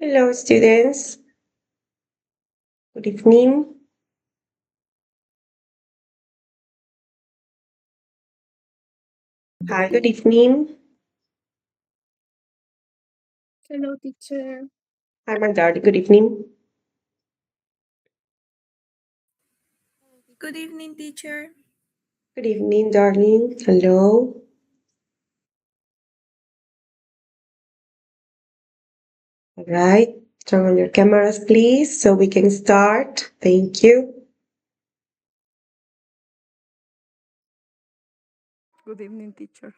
Hello, students. Good evening. Hi, good evening. Hello, teacher. Hi, my darling. Good evening. Good evening, teacher. Good evening, darling. Hello. All right. Turn on your cameras, please, so we can start. Thank you. Good evening, teacher.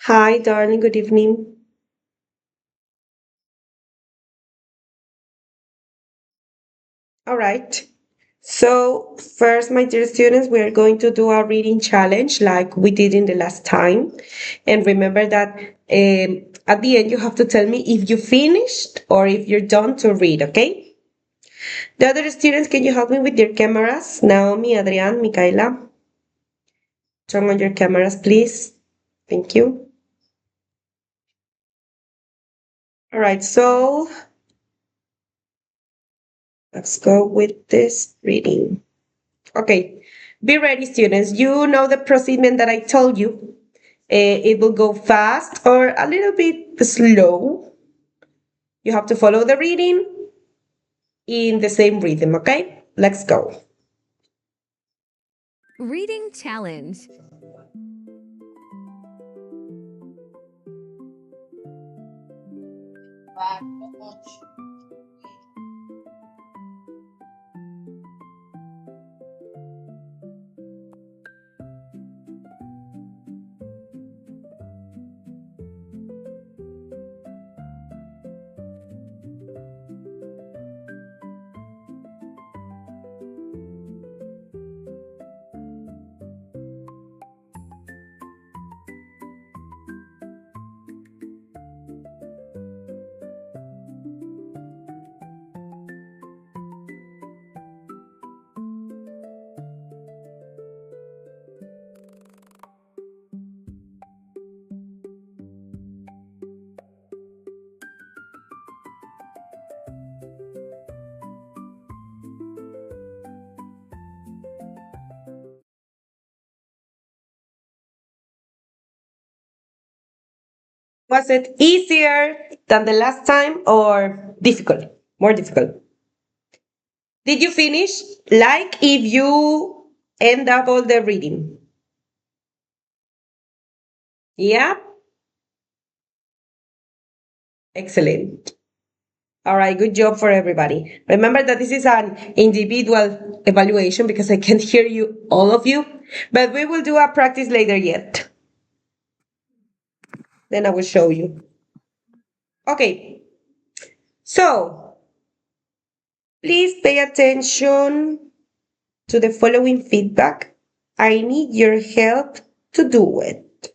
Hi, darling. Good evening. All right. So, first, my dear students, we are going to do a reading challenge like we did in the last time. And remember that at the end, you have to tell me if you finished or if you're done to read, okay? The other students, can you help me with your cameras? Naomi, Adrian, Micaela. Turn on your cameras, please. Thank you. All right, so let's go with this reading. Okay, be ready, students. You know the procedure that I told you. It will go fast or a little bit slow. You have to follow the reading in the same rhythm, okay? Let's go. Reading challenge. Was it easier than the last time or difficult? More difficult? Did you finish? Like if you end up all the reading. Yeah? Excellent. All right, good job for everybody. Remember that this is an individual evaluation because I can't hear you, all of you, but we will do a practice later yet. Then I will show you. Okay, so please pay attention to the following feedback. I need your help to do it.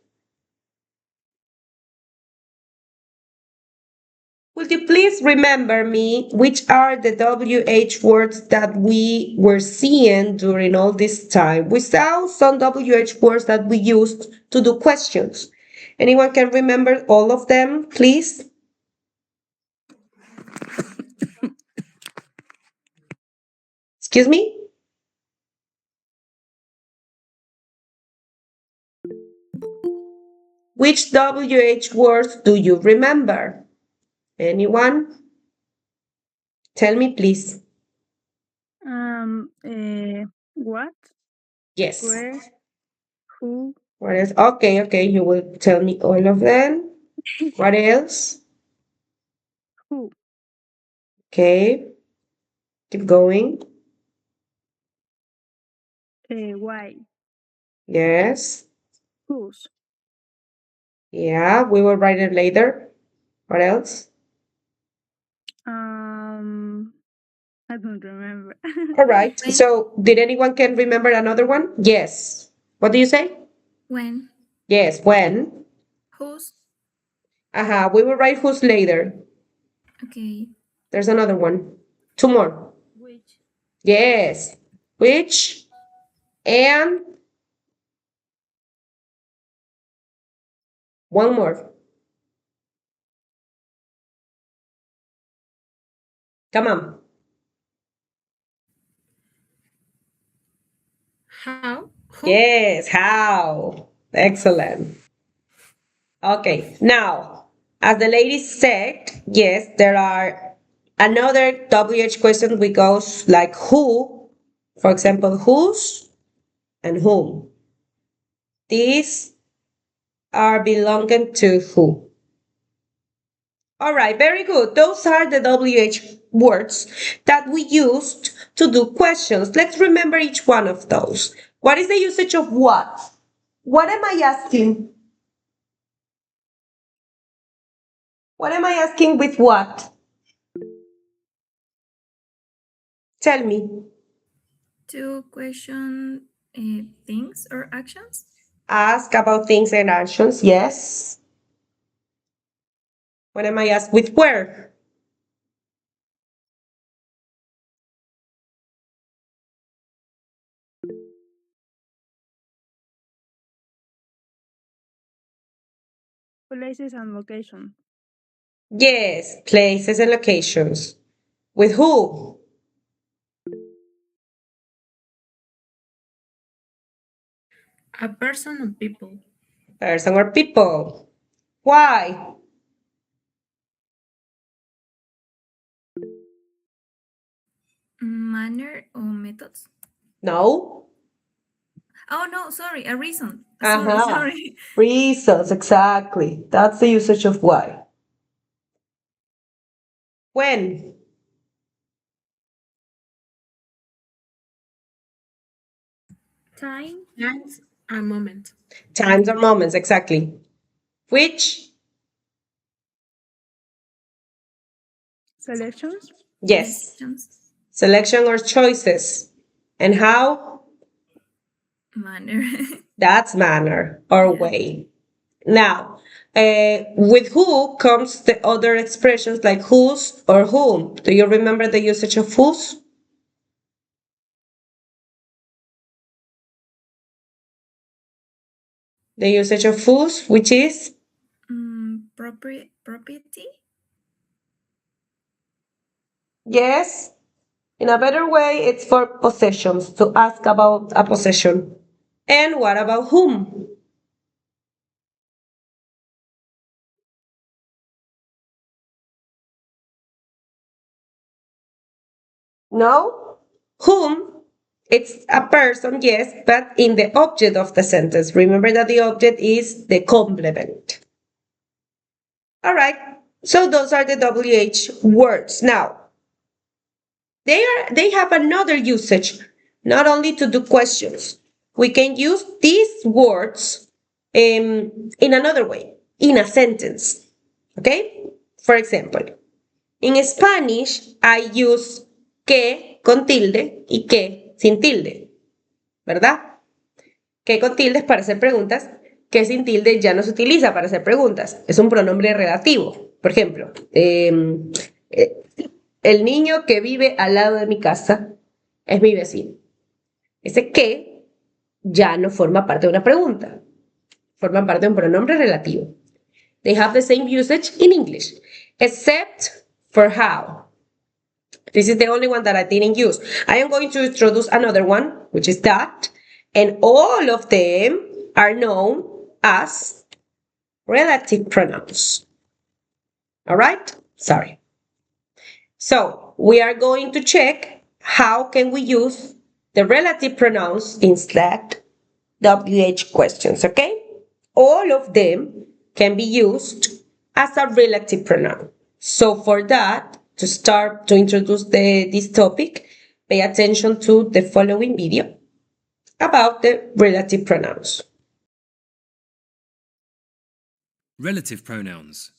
Would you please remember me which are the WH words that we were seeing during all this time? We saw some WH words that we used to do questions. Anyone can remember all of them, please? Excuse me? Which WH words do you remember? Anyone? Tell me, please. What, Yes. where, who, What else? Okay, okay, you will tell me all of them. What else? who, Okay, keep going. why, Yes. whose. Yeah, we will write it later. What else? Um, I don't remember. All right. When? So, did anyone can remember another one? Yes. What do you say? When? Yes. When? Whose? Aha. We will write who's later. Okay. There's another one. Two more. Which. Yes. Which and one more. Come on. How? Who? Yes, how? Excellent. Okay, now, as the lady said, yes, there are another WH question which goes like who, for example, whose and whom. These are belonging to who. All right, very good. Those are the WH words that we used to do questions. Let's remember each one of those. What is the usage of what? What am I asking? What am I asking with what? Tell me. To question things or actions? Ask about things and actions. Yes. What am I asked with where? Places and location. Yes. Places and locations. With who? A person or people. Person or people. Why? Manner or methods? No. Oh no, sorry, a reason. Sorry, Uh-huh. sorry. Reasons, exactly. That's the usage of why. When? Time. Times a moment. Times or moments, exactly. Which? Selections. Yes. Decisions. Selection or choices. And how? Manner. That's manner or Yeah. way. Now, with who comes the other expressions like whose or whom. Do you remember the usage of whose? The usage of whose, which is Property. yes. In a better way, it's for possessions, to ask about a possession. And what about whom? No? Whom? It's a person, yes, but in the object of the sentence. Remember that the object is the complement. All right. So those are the WH words. Now, they have another usage, not only to do questions. We can use these words in another way, in a sentence. Okay? For example, in Spanish, I use que con tilde y que sin tilde, ¿verdad? Que con tilde es para hacer preguntas, que sin tilde ya no se utiliza para hacer preguntas. Es un pronombre relativo. Por ejemplo, eh, el niño que vive al lado de mi casa es mi vecino. Ese que ya no forma parte de una pregunta, forma parte de un pronombre relativo. They have the same usage in English, except for how. This is the only one that I didn't use. I am going to introduce another one, which is that, and all of them are known as relative pronouns. All right? Sorry. So we are going to check how can we use the relative pronouns instead WH questions, okay? All of them can be used as a relative pronoun. So for that, to start to introduce this topic, pay attention to the following video about the relative pronouns. Relative pronouns.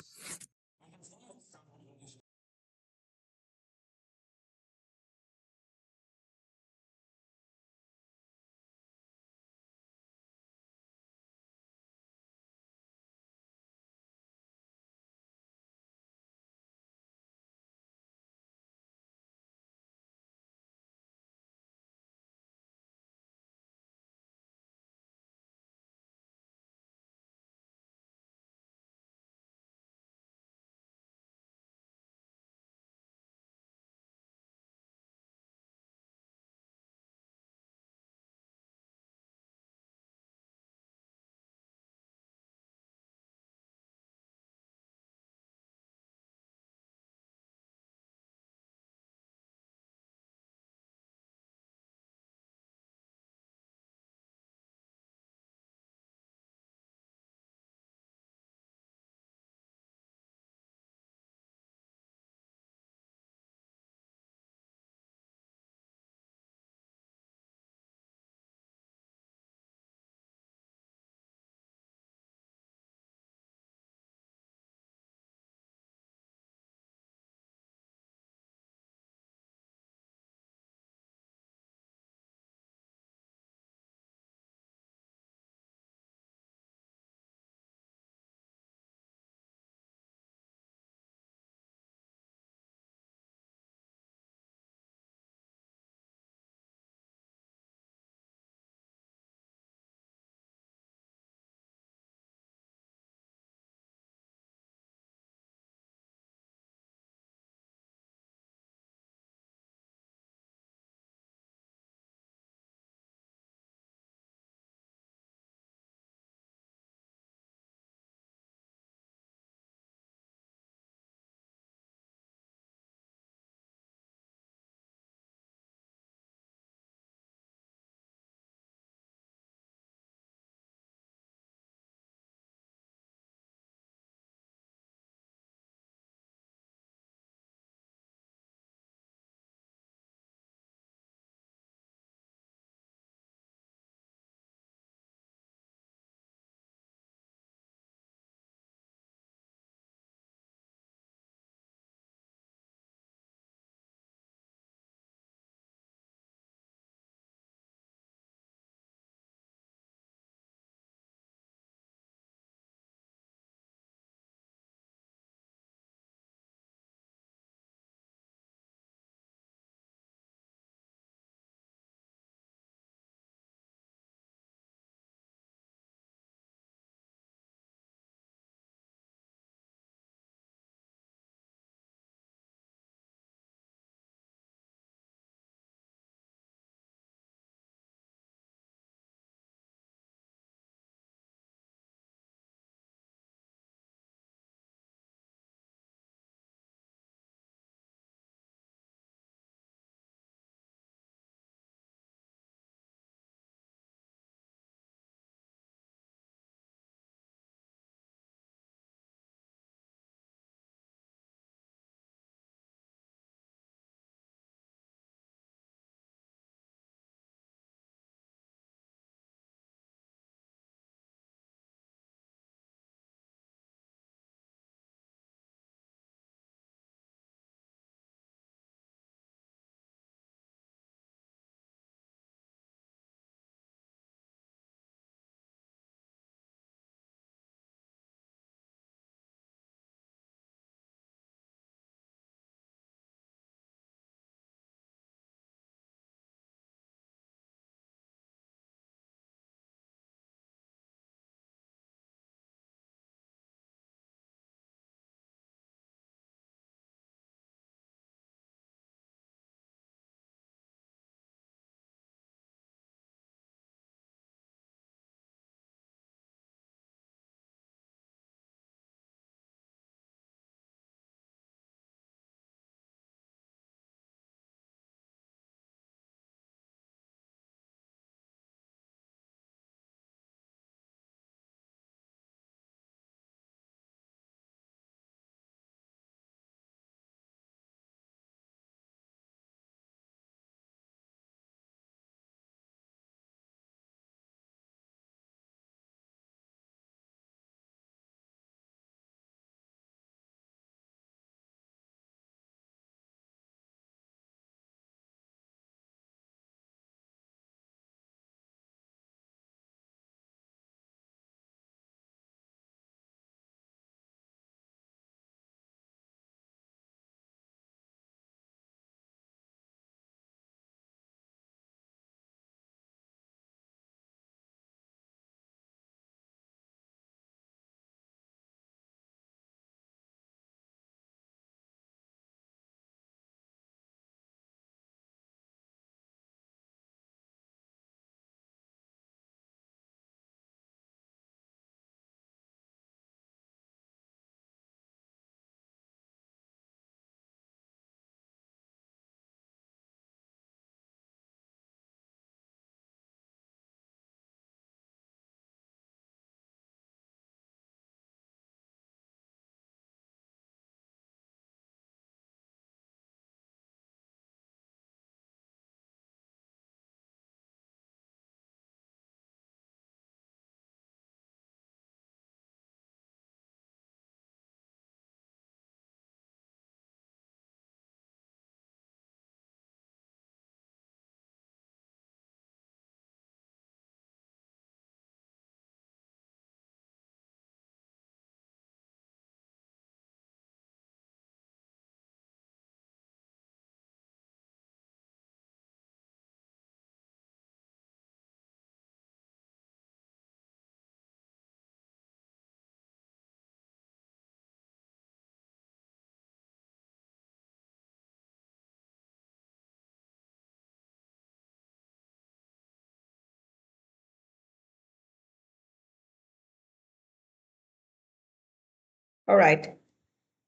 All right.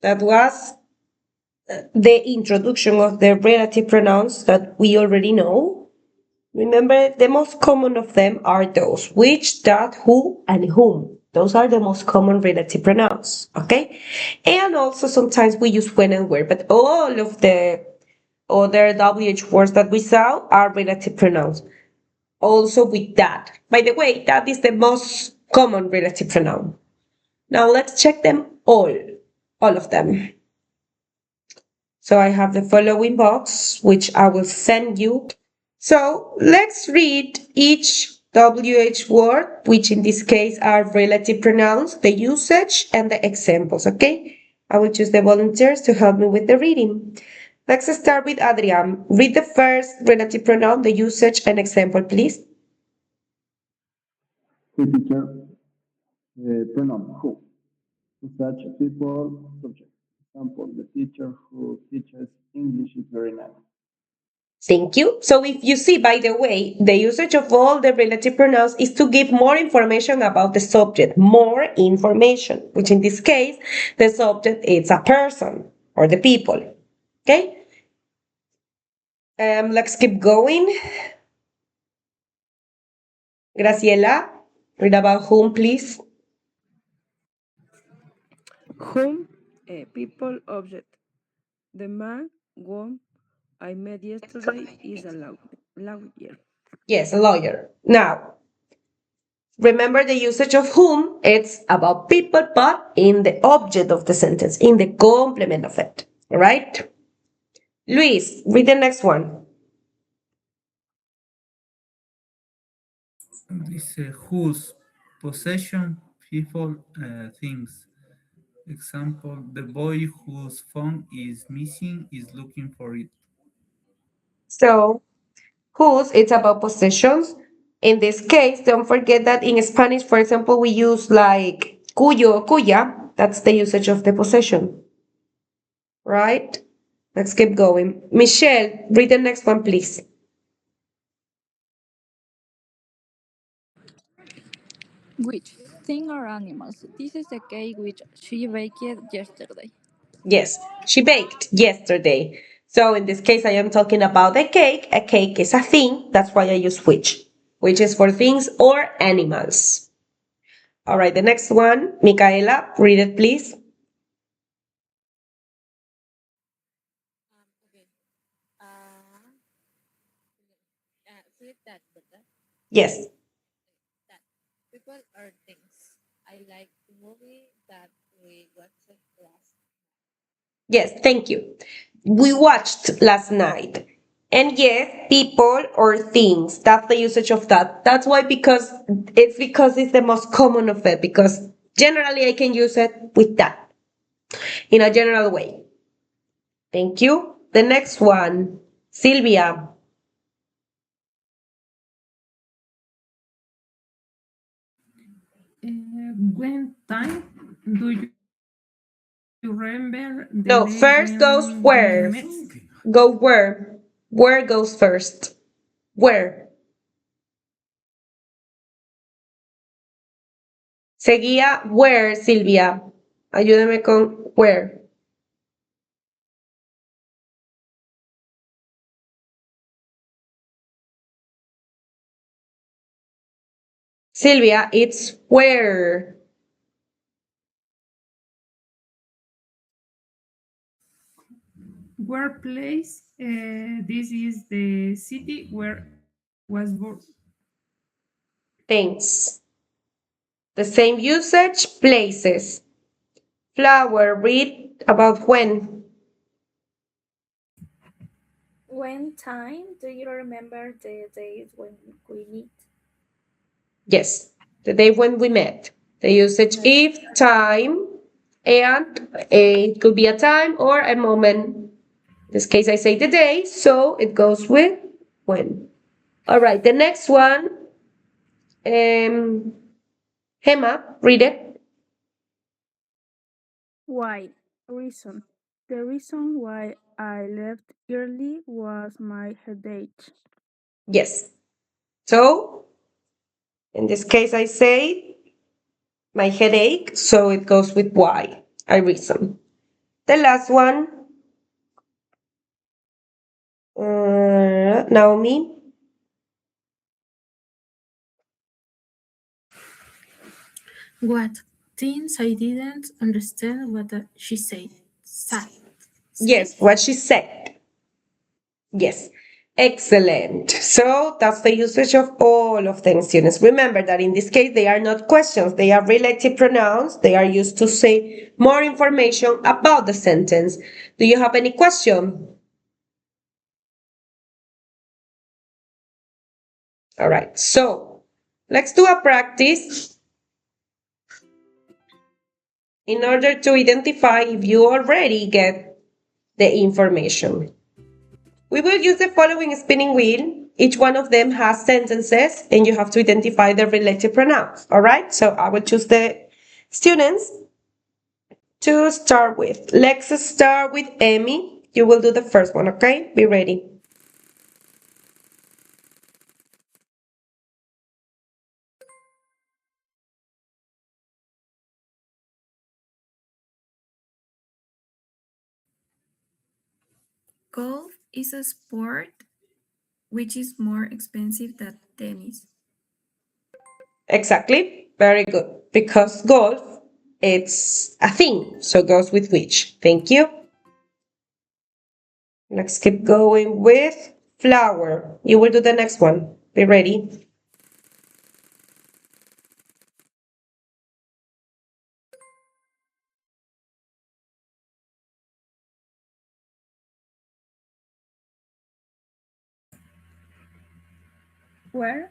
That was the introduction of the relative pronouns that we already know. Remember, the most common of them are those which, that, who, and whom. Those are the most common relative pronouns, okay? And also sometimes we use when and where, but all of the other WH words that we saw are relative pronouns. Also with that. By the way, that is the most common relative pronoun. Now let's check them all of them. So I have the following box, which I will send you. So let's read each WH word, which in this case are relative pronouns, the usage, and the examples, okay? I will choose the volunteers to help me with the reading. Let's start with Adrian. Read the first relative pronoun, the usage, and example, please. Hey teacher, pronoun who. Such people, subject. Example, the teacher who teaches English is very nice. Thank you. So if you see, by the way, the usage of all the relative pronouns is to give more information about the subject, more information, which in this case, the subject is a person or the people. Okay? Let's keep going. Graciela, read about whom, please. Whom, a people object. The man whom I met yesterday is a lawyer. Yes, a lawyer. Now, remember the usage of whom, it's about people, but in the object of the sentence, in the complement of it. All right? Luis, read the next one. Dice whose possession, people, things. Example, the boy whose phone is missing is looking for it. So, whose, it's about possessions. In this case, don't forget that in Spanish, for example, we use like cuyo or cuya. That's the usage of the possession. Right? Let's keep going. Michelle, read the next one, please. Which thing are animals? This is the cake which she baked yesterday. Yes, she baked yesterday. So in this case, I am talking about a cake. A cake is a thing. That's why I use which is for things or animals. All right, the next one, Micaela, read it, please. Okay. Flip that, ¿verdad? Yes, That. People or things. I like the movie that we watched last. yes, thank you. We watched last night. And yes, people or things. That's the usage of that. That's why because it's the most common of it, because generally I can use it with that in a general way. Thank you. The next one, Sylvia. When time do you remember the No, day first goes when we where. met? Go where. Where goes first? Where. Seguía where, Silvia. Ayúdame con where. Silvia, it's where. Workplace. This is the city where was born. Thanks. The same usage, places. Flower, read about when. When time, do you remember the days when we meet? Yes, the day when we met. The usage if, time, and it could be a time or a moment. In this case, I say the day, so it goes with when. All right, the next one, Gemma, read it. Why? Reason. The reason why I left early was my headache. Yes. So, in this case, I say my headache, so it goes with why. I reason. The last one, Naomi. What? Things I didn't understand what she said. Say? Yes, what she said. Yes. Excellent. So that's the usage of all of them, students. Remember that in this case, they are not questions, they are relative pronouns. They are used to say more information about the sentence. Do you have any question? All right. So let's do a practice in order to identify if you already get the information. We will use the following spinning wheel. Each one of them has sentences and you have to identify the relative pronouns. All right, so I will choose the students to start with. Let's start with Emmy. You will do the first one, okay? Be ready. Golf is a sport which is more expensive than tennis. Exactly. Very good. Because golf, it's a thing, so it goes with which. Thank you. Let's keep going with flower. You will do the next one. Be ready. Where?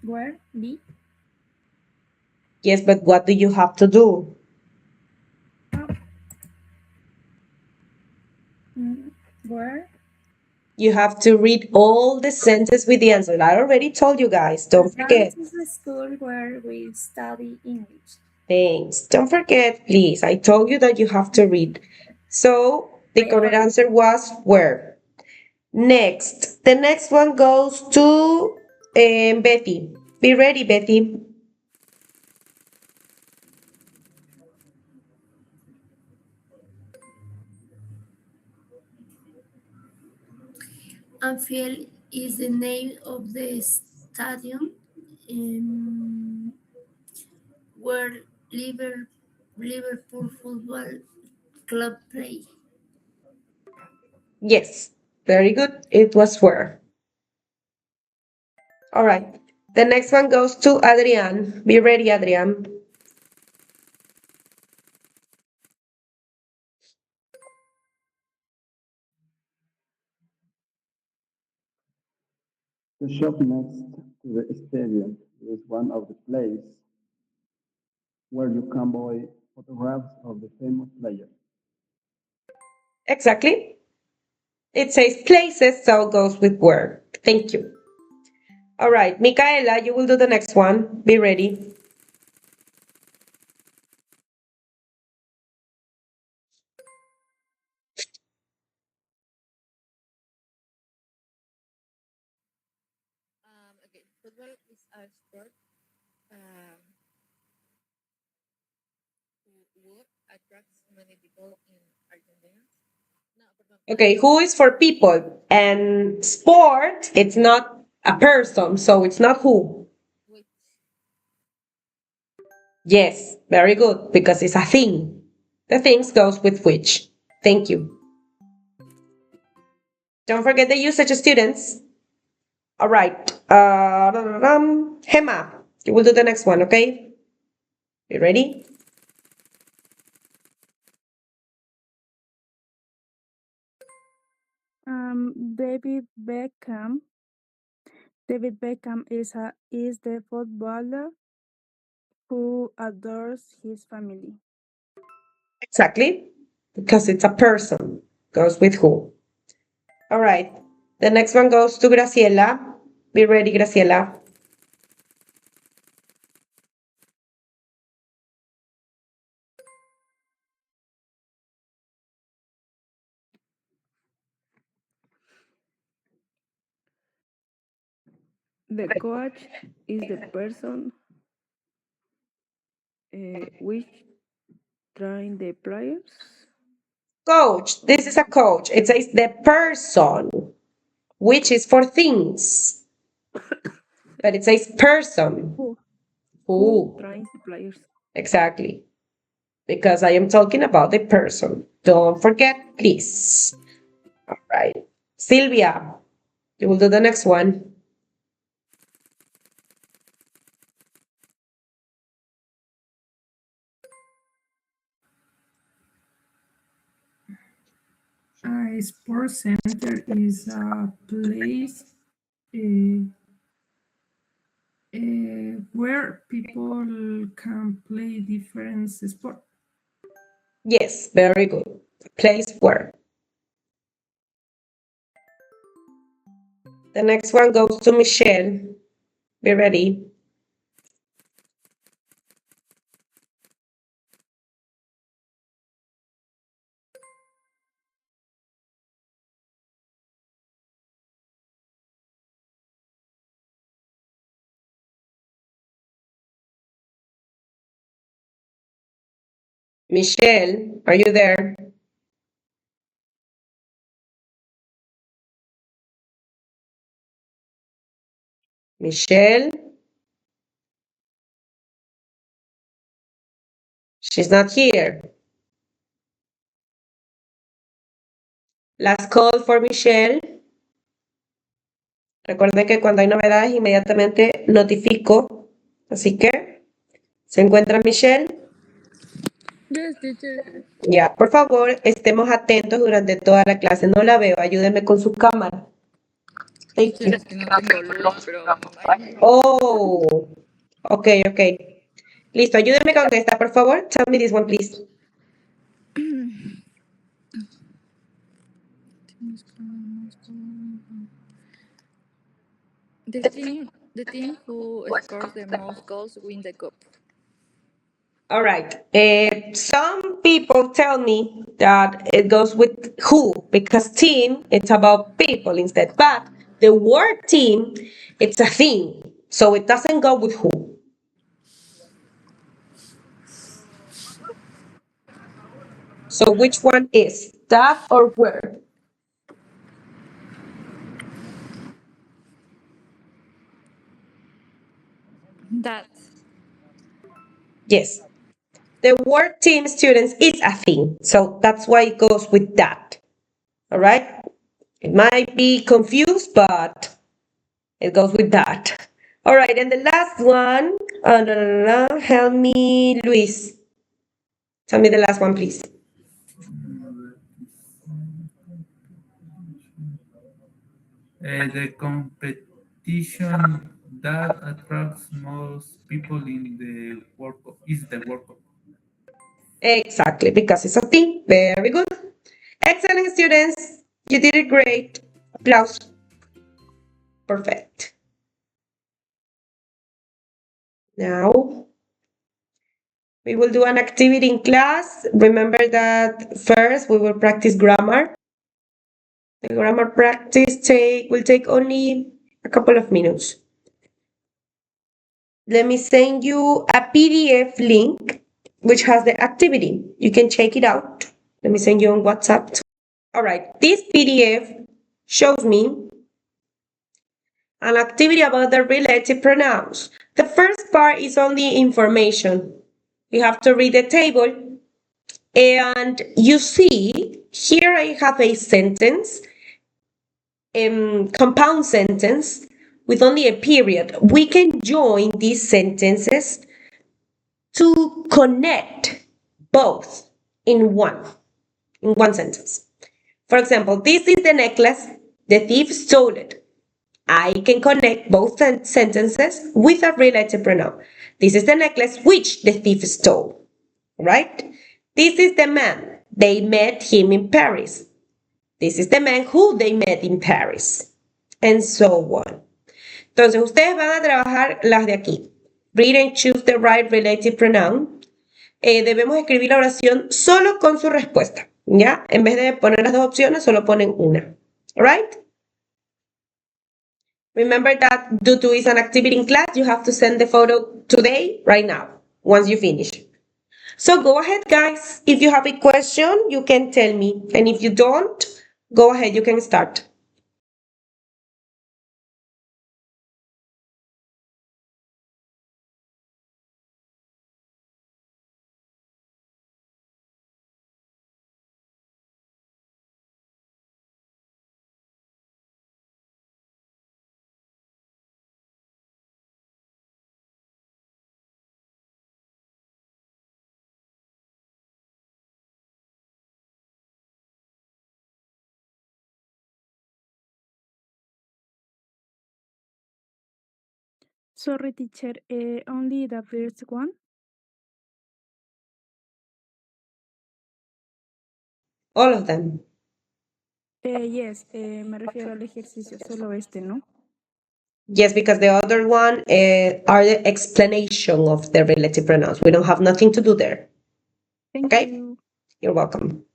Where? Be? Yes, but what do you have to do? Oh. Where? You have to read all the sentences with the answer. I already told you guys. Don't That forget. is the school where we study English. Thanks. Don't forget, please. I told you that you have to read. So the I correct already. answer was where. Next. The next one goes to Betty. Be ready, Betty. Anfield is the name of the stadium where Liverpool Football Club play. Yes. Very good. It was where. All right. The next one goes to Adrian. Be ready, Adrian. The shop next to the stadium is one of the places where you can buy photographs of the famous players. Exactly. It says places, so it goes with where. Thank you. All right, Micaela, you will do the next one. Be ready. Okay, football is a sport um, who attracts many people in Argentina. No, perdón. Okay, who is for people? And sport, it's not a person, so it's not who. Which Yes, very good, because it's a thing. The things goes with which. Thank you. Don't forget the usage, students. All right. Gemma, you will do the next one, okay? You ready? David Beckham. David Beckham is the footballer who adores his family. Exactly, because it's a person. Goes with who. All right. The next one goes to Graciela. Be ready, Graciela. The coach is the person which train the players. Coach. This is a coach. It says the person, which is for things, but it says person. Who? Who Who? trains the players? Exactly. Because I am talking about the person. Don't forget, please. All right. Sylvia, you will do the next one. A sports center is a place uh, where people can play different sports. Yes, very good. Place where. The next one goes to Michelle. Be ready. Michelle, are you there? Michelle? She's not here. Last call for Michelle. Recuerden que cuando hay novedades inmediatamente notifico. Así que, ¿se encuentra Michelle? Yes, teacher. Ya, por favor, estemos atentos durante toda la clase. No la veo. Ayúdenme con su cámara. Thank Teacher, you. es que no tengo luz, pero ahí. Oh, ok, ok. Listo, ayúdenme con esta, por favor. Tell me this one, please. The team who scores the most goals win the cup. All right. Some people tell me that it goes with who because team it's about people instead. But the word team it's a thing, so it doesn't go with who. So which one is that or where? That. Yes. The word team students is a thing, so that's why it goes with that. All right. It might be confused, but it goes with that. All right, and the last one. No. Help me, Luis. Tell me the last one, please. The competition that attracts most people in the World Cup is the World Cup. Exactly, because it's a thing. Very good. Excellent, students. You did it great. Applause. Perfect. Now, we will do an activity in class. Remember that first we will practice grammar. The grammar practice will take only a couple of minutes. Let me send you a PDF link which has the activity. You can check it out. Let me send you on WhatsApp. All right, this PDF shows me an activity about the relative pronouns. The first part is only information. You have to read the table and you see here I have a sentence, compound sentence with only a period. We can join these sentences to connect both in one sentence. For example, this is the necklace, the thief stole it. I can connect both sentences with a relative pronoun. This is the necklace which the thief stole, right? This is the man. They met him in Paris. This is the man who they met in Paris. And so on. Entonces, ustedes van a trabajar las de aquí. Read and choose the right relative pronoun. Debemos escribir la oración solo con su respuesta, ¿ya? En vez de poner las dos opciones, solo ponen una. All right? Remember that due to is an activity in class, you have to send the photo today, right now, once you finish. So go ahead, guys. If you have a question, you can tell me. And if you don't, go ahead, you can start. Sorry, teacher, only the first one? All of them. Yes, me refiero al ejercicio, solo este, ¿no? Yes, because the other one are the explanation of the relative pronouns. We don't have nothing to do there. Thank Okay? you. You're welcome.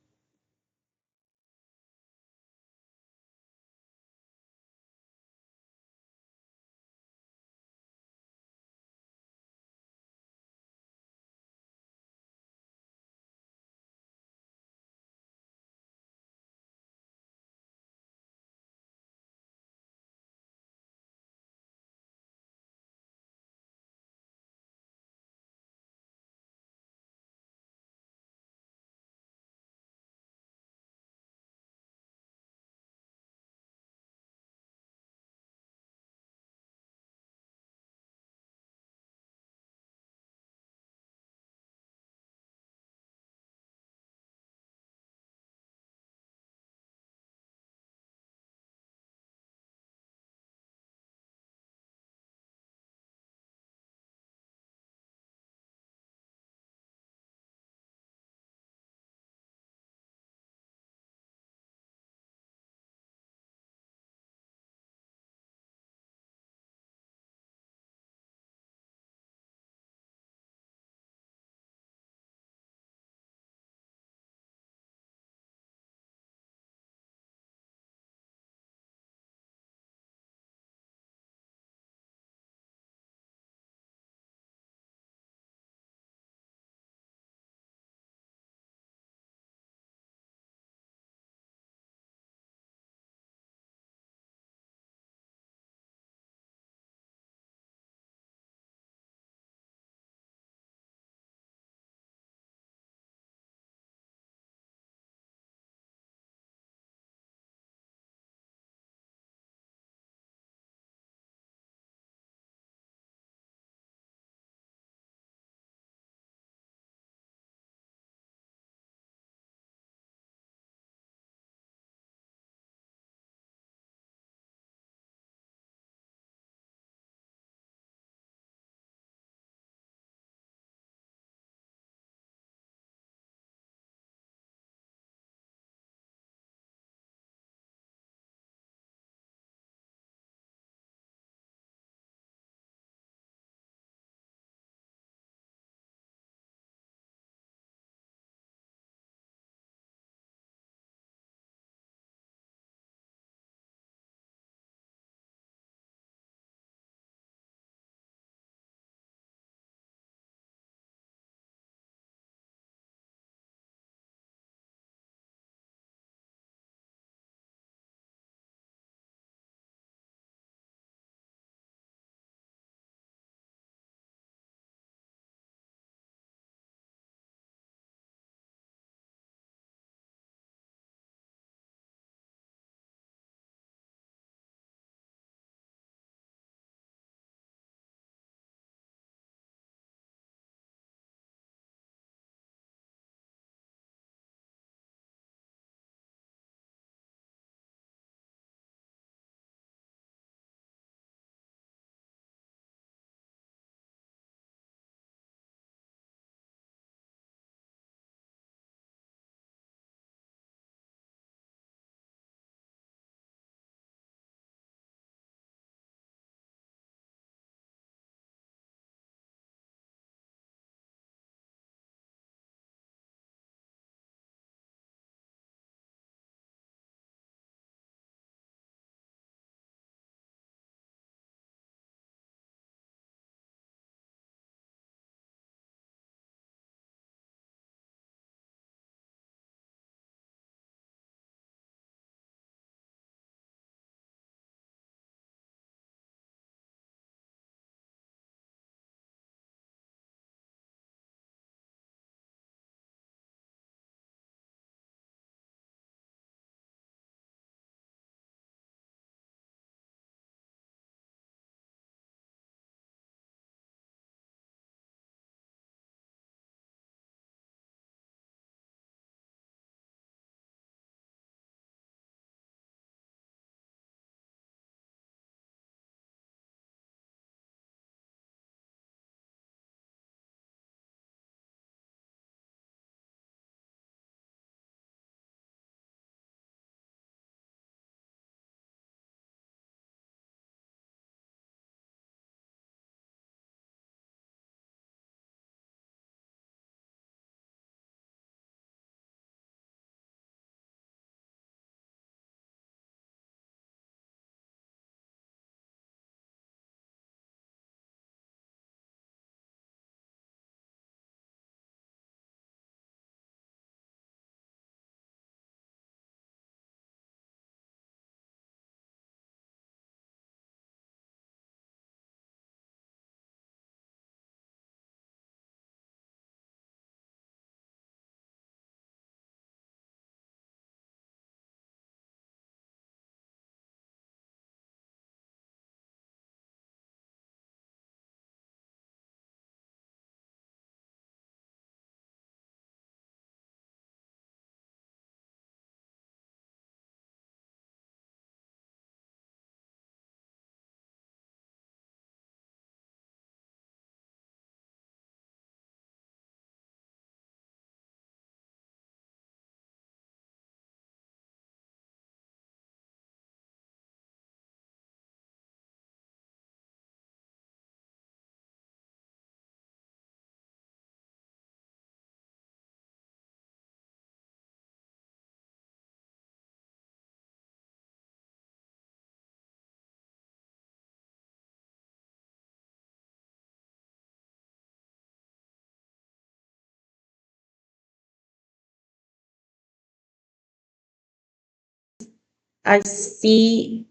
I see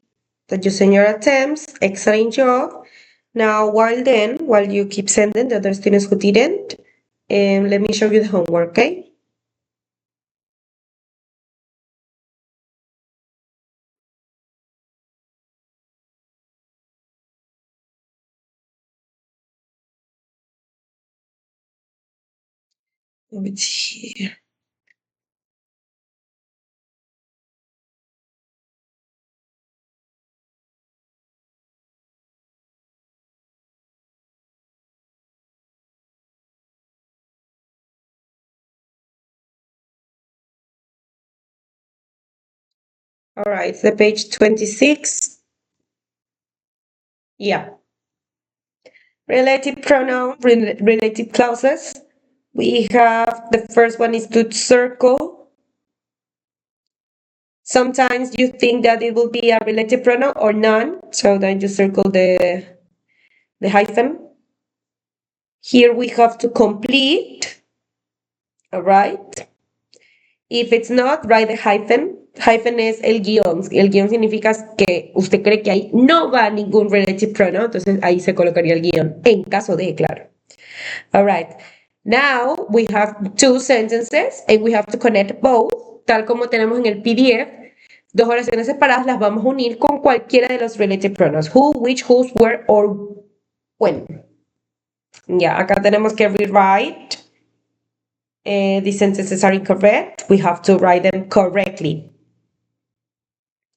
that you send your attempts. Excellent job. Now, while you keep sending the other students who didn't, let me show you the homework, okay? Over here. All right, the page 26. Yeah. Relative pronoun, relative clauses. We have the first one is to circle. Sometimes you think that it will be a relative pronoun or none, so then you circle the hyphen. Here we have to complete, all right? If it's not, write the hyphen. Hyphen es el guión. El guión significa que usted cree que ahí no va ningún relative pronoun, entonces ahí se colocaría el guión, en caso de, claro. All right. Now we have two sentences and we have to connect both, tal como tenemos en el PDF. Dos oraciones separadas las vamos a unir con cualquiera de los relative pronouns. Who, which, whose, where, or when. Ya, acá tenemos que rewrite. These sentences are incorrect. We have to write them correctly.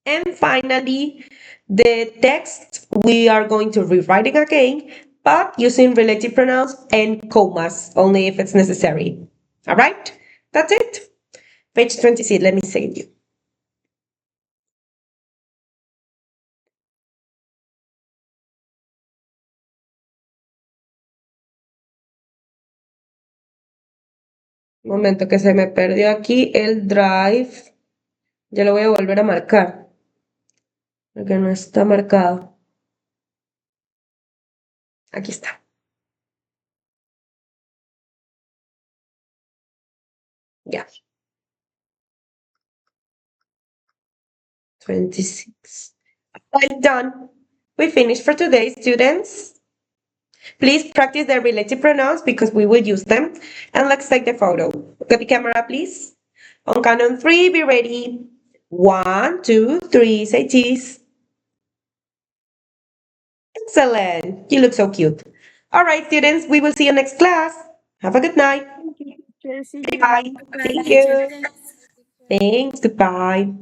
And finally, the text, we are going to rewrite it again, but using relative pronouns and commas, only if it's necessary. All right? That's it. Page 26, let me save you. Un momento que se me perdió aquí el drive. Ya lo voy a volver a marcar. Porque no está marcado. Aquí está. Ya. 26. I'm done. We finished for today, students. Please practice the relative pronouns because we will use them. And let's take the photo. Look at the camera, please. On count on three, be ready. 1, 2, 3, say cheese. Excellent. You look so cute. All right, students, we will see you next class. Have a good night. Thank you, teacher. See Bye. you. Thank Bye, you. teacher. Thanks. Goodbye.